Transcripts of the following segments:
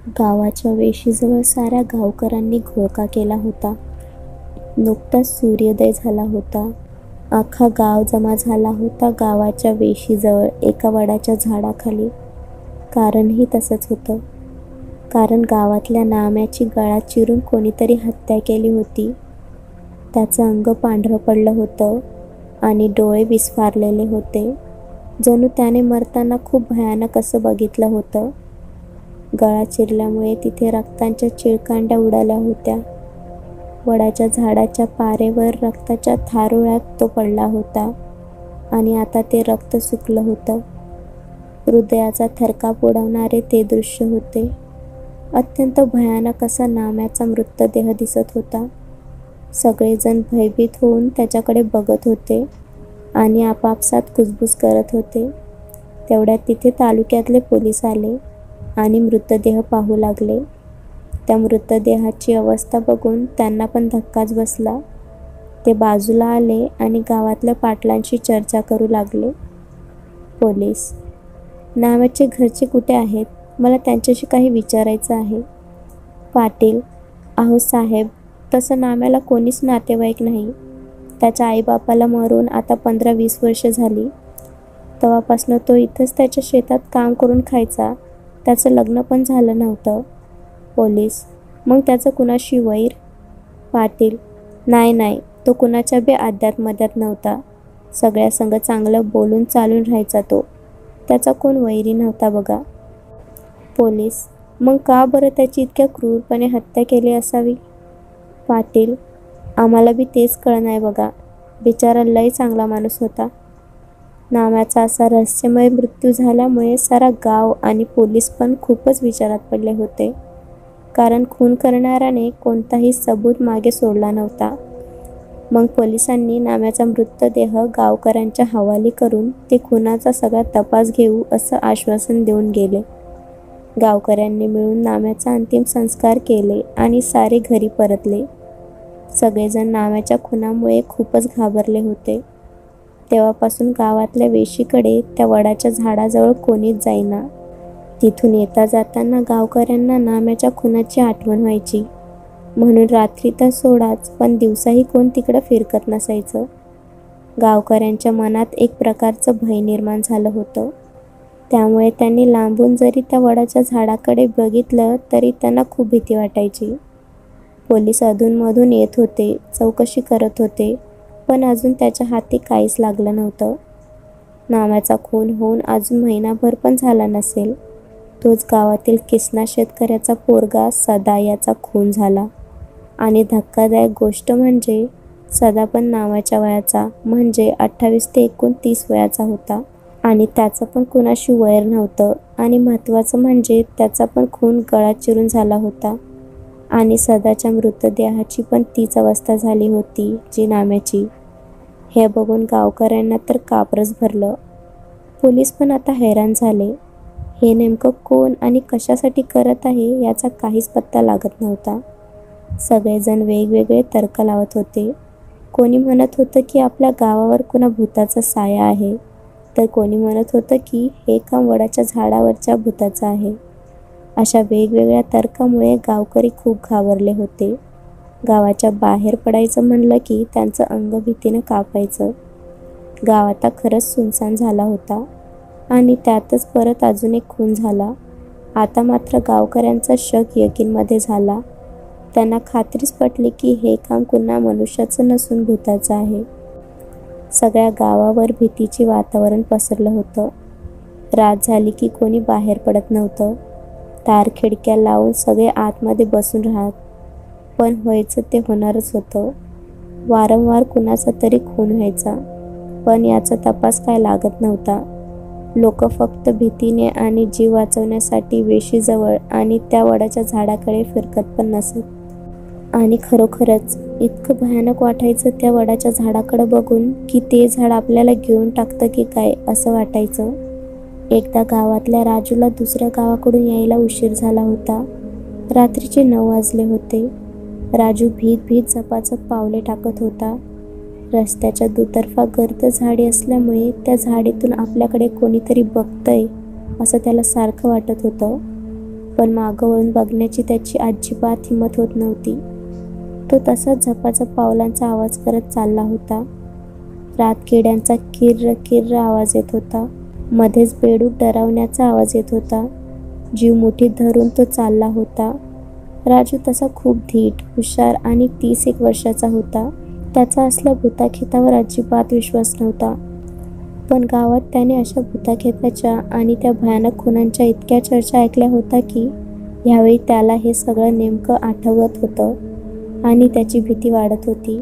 गावाच्या वेशीजवळ साऱ्या गावकऱ्यांनी घोळका केला होता. नुकताच सूर्योदय झाला होता. अख्खा गाव जमा झाला होता गावाच्या वेशीजवळ एका वडाच्या झाडाखाली. कारणही तसंच होतं. कारण गावातल्या नाम्याची गळा चिरून कोणीतरी हत्या केली होती. त्याचं अंग पांढरं पडलं होतं आणि डोळे विस्फारलेले होते. जणू त्याने मरताना खूप भयानक असं बघितलं होतं. गळा चिरल्यामुळे तिथे रक्ताच्या चिळकांड्या उडाल्या होत्या. वडाच्या झाडाच्या पारेवर रक्ताच्या थारोळ्यात तो पडला होता आणि आता ते रक्त सुकलं होतं. हृदयाचा थरकाप उडवणारे ते दृश्य होते. अत्यंत भयानक असा नाम्याचा मृतदेह दिसत होता. सगळेजण भयभीत होऊन त्याच्याकडे बघत होते आणि आपापसात कुजबुज करत होते. तेवढ्यात तिथे तालुक्यातले पोलीस आले आणि मृतदेह पाहू लागले. त्या मृतदेहाची अवस्था बघून त्यांना पण धक्काच बसला. ते बाजूला आले आणि गावातल्या पाटलांशी चर्चा करू लागले. पोलीस: नाम्याचे घरचे कुठे आहेत? मला त्यांच्याशी काही विचारायचं आहे. पाटील: अहो साहेब, तसं नाम्याला कोणीच नातेवाईक नाही. त्याच्या आईबापाला मरून आता 15-20 वर्ष झाली. तेव्हापासनं तो इथंच त्याच्या शेतात काम करून खायचा. त्याचं लग्न पण झालं नव्हतं. पोलीस: मग त्याचं कुणाशी वैर? पाटील: नाही, तो कुणाच्या बी आद्यात मध्यात नव्हता. सगळ्या संग चांगलं बोलून चालून राहायचा तो. त्याचा कोण वैरी नव्हता बघा. पोलीस: मग का बरं त्याची इतक्या क्रूरपणे हत्या केली असावी? पाटील: आम्हाला बी तेच कळ नाही बघा. बिचारा लय चांगला माणूस होता. नाम्याचा असा रहस्यमय मृत्यू झाल्यामुळे सारा गाव आणि पोलीस पण खूपच विचारात पडले होते. कारण खून करणाऱ्याने कोणताही सबूत मागे सोडला नव्हता. मग पोलिसांनी नाम्याचा मृतदेह गावकऱ्यांच्या हवाली करून ते खुनाचा सगळा तपास घेऊ असं आश्वासन देऊन गेले. गावकऱ्यांनी मिळून नाम्याचा अंतिम संस्कार केले आणि सारे घरी परतले. सगळेजण नाम्याच्या खुनामुळे खूपच घाबरले होते. तेव्हापासून गावातल्या वेशीकडे त्या वडाच्या झाडाजवळ कोणीच जाईना. तिथून येता जाताना गावकऱ्यांना नाम्याच्या खुनाची आठवण व्हायची. म्हणून रात्री तर सोडाच, पण दिवसाही कोण तिकडं फिरकत नसायचं. गावकऱ्यांच्या मनात एक प्रकारचं भय निर्माण झालं होतं. त्यामुळे त्यांनी लांबून जरी त्या वडाच्या झाडाकडे बघितलं तरी त्यांना खूप भीती वाटायची. पोलीस अधूनमधून येत होते, चौकशी करत होते, पण अजून त्याच्या हाती काहीच लागलं नव्हतं. नाम्याचा खून होऊन अजून महिनाभर पण झाला नसेल, तोच गावातील किसना शेतकऱ्याचा पोरगा सदा याचा खून झाला. आणि धक्कादायक गोष्ट म्हणजे सदा पण नाम्याच्या वयाचा म्हणजे 28 ते 29 वयाचा होता आणि त्याचं पण कुणाशी वैर नव्हतं. आणि महत्त्वाचं म्हणजे त्याचा पण खून गळा चिरून झाला होता आणि सदाच्या मृतदेहाची पण तीच अवस्था झाली होती जी नाम्याची. हे बघून गावकऱ्यांना तर कापरच भरलं. पोलीस पण आता हैराण झाले. हे नेमकं कोण आणि कशासाठी करत आहे याचा काहीच पत्ता लागत नव्हता. सगळेजण वेगवेगळे तर्क लावत होते. कोणी म्हणत होतं की आपल्या गावावर कुणा भूताचा साया आहे, तर कोणी म्हणत होतं की हे काम वडाच्या झाडावरच्या भूताचं आहे. अशा वेगवेगळ्या तर्कामुळे गावकरी खूप घाबरले होते. गावाच्या बाहेर पडायचं म्हणलं की त्यांचं अंग भीतीनं कापायचं. गाव आता खरंच सुनसान झाला होता आणि त्यातच परत अजून एक खून झाला. आता मात्र गावकऱ्यांचा शक यकीनमध्ये झाला. त्यांना खात्रीच पटली की हे काम कुणा मनुष्याचं नसून भूताचं आहे. सगळ्या गावावर भीतीचे वातावरण पसरलं होतं. रात झाली की कोणी बाहेर पडत नव्हतं. दार खिडक्या लावून सगळे आतमध्ये बसून राहत. पण व्हायचं ते होणारच होतं. वारंवार कुणाचा तरी खून व्हायचा, पण याचा तपास काय लागत नव्हता. लोक फक्त भीतीने आणि जीव वाचवण्यासाठी वेशीजवळ आणि त्या वडाच्या झाडाकडे फिरकत पण नसत. आणि खरोखरच इतकं भयानक वाटायचं त्या वडाच्या झाडाकडे बघून की ते झाड आपल्याला घेऊन टाकतं की काय असं वाटायचं. एकदा गावातल्या राजूला दुसऱ्या गावाकडून यायला उशीर झाला होता. रात्रीचे 9 वाजले होते. राजू भीत झपाझप पावले टाकत होता. रस्त्याच्या दुतर्फा गर्द झाडे असल्यामुळे त्या झाडीतून आपल्याकडे कोणीतरी बघतंय असं त्याला सारखं वाटत होतं. पण मागं वळून बघण्याची त्याची अजिबात हिंमत होत नव्हती. तो तसाच झपाझप पावलांचा आवाज करत चालला होता. रातकिड्यांचा किर्र किर्र आवाज येत होता. मध्येच बेडूक डरावण्याचा आवाज येत होता. जीव मुठीत धरून तो चालला होता. राजू तसा खूप धीट, हुशार आणि 31 वर्षाचा होता. त्याचा असल्या भूताखेतावर अजिबात विश्वास नव्हता. पण गावात त्याने अशा भूताखेताच्या आणि त्या भयानक खुनांच्या इतक्या चर्चा ऐकल्या होत्या की ह्यावेळी त्याला हे सगळं नेमकं आठवत होतं आणि त्याची भीती वाढत होती.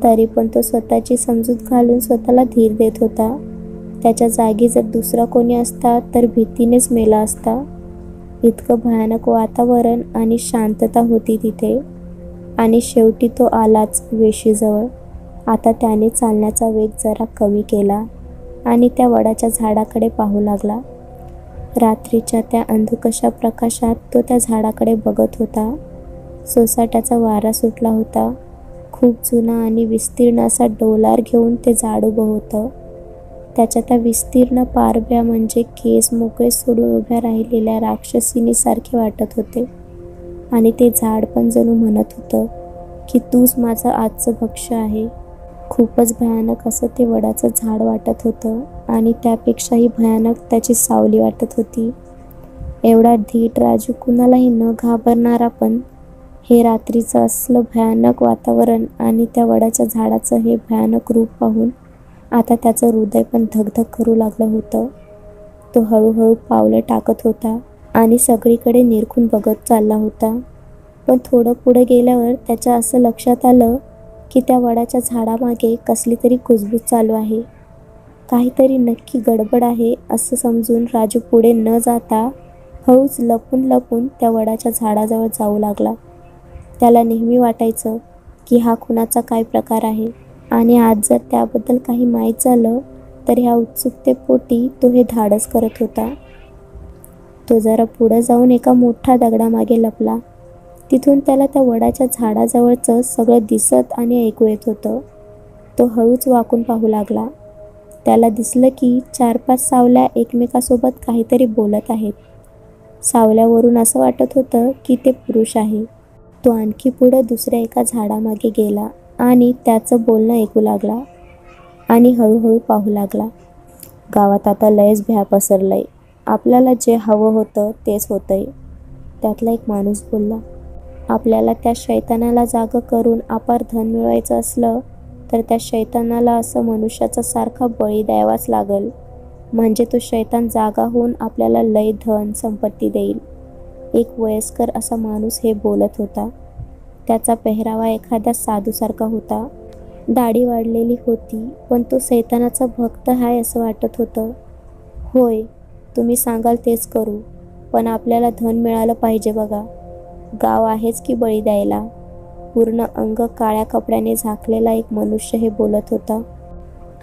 तरी पण तो स्वतःची समजूत घालून स्वतःला धीर देत होता. त्याच्या जागी जर दुसरा कोणी असता तर भीतीनेच मेला असता. इतकं भयानक वातावरण आणि शांतता होती तिथे. आणि शेवटी तो आलाच वेशीजवळ. आता त्याने चालण्याचा वेग जरा कमी केला आणि त्या वडाच्या झाडाकडे पाहू लागला. रात्रीच्या त्या अंधुकशा प्रकाशात तो त्या झाडाकडे बघत होता. सोसाट्याचा वारा सुटला होता. खूप जुना आणि विस्तीर्ण असा डोलार घेऊन ते झाड उभं होतं. त्याच्या त्या विस्तीर्ण पारव्या म्हणजे केस मोकळे सोडून उभ्या राहिलेल्या राक्षसिणीसारखे वाटत होते. आणि ते झाड पण जणू म्हणत होतं की तूच माझं आजचं भक्ष्य आहे. खूपच भयानक असं ते वडाचं झाड वाटत होतं आणि त्यापेक्षाही भयानक त्याची सावली वाटत होती. एवढा धीट राजू कुणालाही न घाबरणारा, पण हे रात्रीचं असलं भयानक वातावरण आणि त्या वडाच्या झाडाचं हे भयानक रूप पाहून आता त्याचं हृदय पण धगधग करू लागलं होतं. तो हळूहळू पावलं टाकत होता आणि सगळीकडे निरखून बघत चालला होता. पण थोडं पुढे गेल्यावर त्याच्या असं लक्षात आलं की त्या वडाच्या झाडामागे कसली तरी कुजबूज चालू आहे. काहीतरी नक्की गडबड आहे असं समजून राजू पुढे न जाता हळूच लपून लपून त्या वडाच्या झाडाजवळ जाऊ लागला. त्याला नेहमी वाटायचं की हा खुनाचा काय प्रकार आहे आणि आज जर त्याबद्दल काही माहीत झालं तर ह्या उत्सुकतेपोटी तो हे धाडस करत होता. तो जरा पुढं जाऊन एका मोठ्या दगडामागे लपला. तिथून त्याला त्या वडाच्या झाडाजवळचं सगळं दिसत आणि ऐकू येत होतं. तो हळूच वाकून पाहू लागला. त्याला दिसलं की 4-5 सावल्या एकमेकासोबत काहीतरी बोलत आहेत. सावल्यावरून असं वाटत होतं की ते पुरुष आहे. तो आणखी पुढं दुसऱ्या एका झाडामागे गेला आणि त्याचं बोलणं ऐकू लागला आणि हळूहळू पाहू लागला. गावात आता लयच भ्या पसरलंय. आपल्याला जे हवं होतं तेच होतंय. त्यातला एक माणूस बोलला. आपल्याला त्या शैतानाला जागं करून अपार धन मिळवायचं असलं तर त्या शैतानाला असं मनुष्याचा सारखा बळी द्यावाच लागल. म्हणजे तो शैतान जागा होऊन आपल्याला लय धन संपत्ती देईल. एक वयस्कर असा माणूस हे बोलत होता. त्याचा पेहरावा एखाद्या साधूसारखा होता. दाढी वाढलेली होती, पण तो शैतानाचा भक्त आहे असं वाटत होतं. होय, तुम्ही सांगाल तेच करू, पण आपल्याला धन मिळालं पाहिजे बघा. गाव आहेच की बळी द्यायला. पूर्ण अंग काळ्या कपड्याने झाकलेला एक मनुष्य हे बोलत होता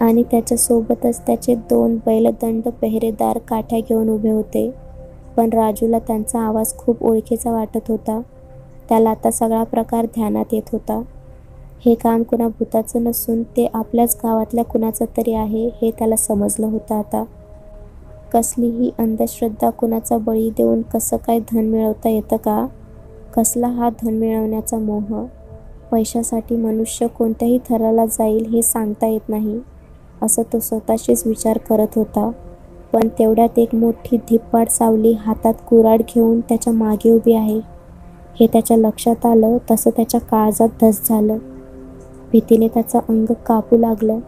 आणि त्याच्यासोबतच त्याचे 2 बैलदंड पेहरेदार काठ्या घेऊन उभे होते. पण राजूला त्यांचा आवाज खूप ओळखीचा वाटत होता. त्याला आता सगळा प्रकार ध्यानात येत होता. हे काम कुणा भूताचं नसून ते आपल्याच गावातल्या कुणाचं तरी आहे हे त्याला समजलं होतं आता. कसलीही अंधश्रद्धा कुणाचा बळी देऊन कसं काय धन मिळवता येतं का? कसला हा धन मिळवण्याचा मोह? पैशासाठी मनुष्य कोणत्याही थराला जाईल हे सांगता येत नाही असं तो स्वतःशीच विचार करत होता. पण तेवढ्यात एक मोठी धिप्पाड सावली हातात कुऱ्हाड घेऊन त्याच्या मागे उभी आहे हे त्याच्या लक्षात आलं. तसं त्याच्या काळजात धस झालं. भीतीने त्याचं अंग कापू लागलं.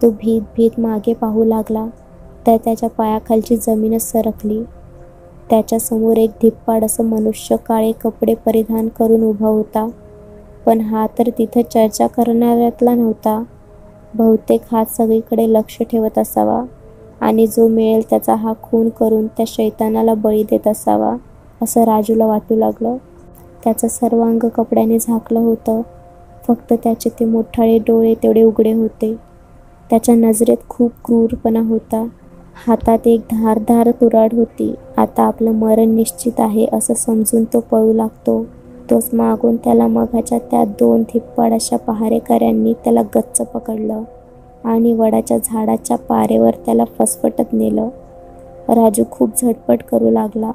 तो भीत भीत मागे पाहू लागला तर त्याच्या पायाखालची जमीनच सरकली. त्याच्यासमोर एक धिप्पाड असं मनुष्य काळे कपडे परिधान करून उभा होता. पण हा तर तिथं चर्चा करणाऱ्यातला नव्हता. बहुतेक हा सगळीकडे लक्ष ठेवत असावा आणि जो मिळेल त्याचा हा खून करून त्या शैतानाला बळी देत असावा असं राजूला वाटू लागलं. त्याचं सर्व अंग कपड्याने झाकलं होतं. फक्त त्याचे ते मोठाळे डोळे तेवढे उघडे होते. त्याच्या नजरेत खूप क्रूरपणा होता. हातात एक धारदार कुऱ्हाड होती. आता आपलं मरण निश्चित आहे असं समजून तो पळू लागतो तोच मागून त्याला मघाच्या त्या 2 धिप्पाड अशा पहारेकऱ्यांनी त्याला गच्च पकडलं आणि वडाच्या झाडाच्या पारेवर त्याला फसफटत नेलं. राजू खूप झटपट करू लागला,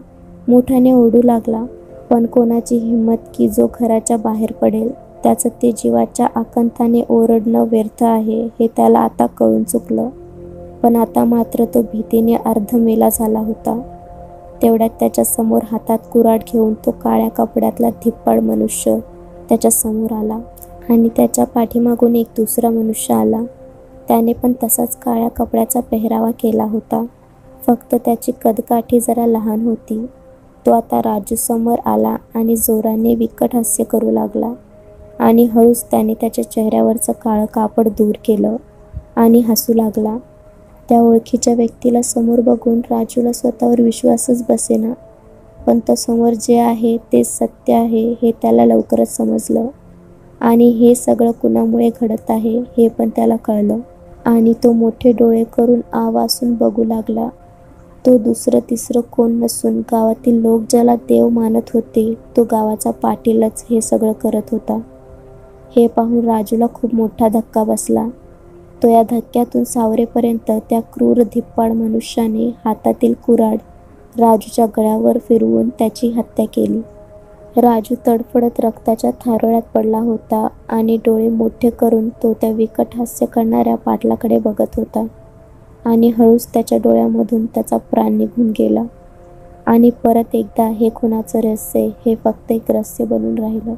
मोठ्याने ओरडू लागला, पण कोणाची हिंमत की जो घराच्या बाहेर पडेल. त्याचं ते जीवाच्या आकांताने ओरडणं व्यर्थ आहे हे त्याला आता कळून चुकलं. पण आता मात्र तो भीतीने अर्धमेला झाला होता. तेवढ्यात त्याच्या समोर हातात कुऱ्हाड घेऊन तो काळ्या कपड्यातला धिप्पाड मनुष्य त्याच्या समोर आला आणि त्याच्या पाठीमागून एक दुसरा मनुष्य आला. त्याने पण तसाच काळ्या कपड्याचा पेहरावा केला होता, फक्त त्याची कदकाठी जरा लहान होती. तो आता राजू समोर आला आणि जोराने विकट हास्य करू लागला आणि हळूच त्याने त्याच्या चेहऱ्यावरचं काळं कापड दूर केलं आणि हसू लागला. त्या ओळखीच्या व्यक्तीला समोर बघून राजूला स्वतःवर विश्वासच बसेना. पण तो समोर जे आहे तेच सत्य आहे हे त्याला लवकरच समजलं आणि हे सगळं कुणामुळे घडत आहे हे पण त्याला कळलं. आणि तो मोठे डोळे करून आवासून बघू लागला. तो दुसरं तिसरं कोण नसून गावातील लोक ज्याला देव मानत होते तो गावाचा पाटीलच हे सगळं करत होता. हे पाहून राजूला खूप मोठा धक्का बसला. तो या धक्क्यातून सावरेपर्यंत त्या क्रूर धिप्पाड मनुष्याने हातातील कुऱ्हाड राजूच्या गळ्यावर फिरवून त्याची हत्या केली. राजू तडफडत रक्ताच्या थारोळ्यात पडला होता आणि डोळे मोठे करून तो त्या विकट हास्य करणाऱ्या पाटलाकडे बघत होता आणि हळूच त्याच्या डोळ्यामधून त्याचा प्राण निघून गेला. आणि परत एकदा हे खुनाचं रहस्य हे फक्त एक रहस्य बनून राहिलं.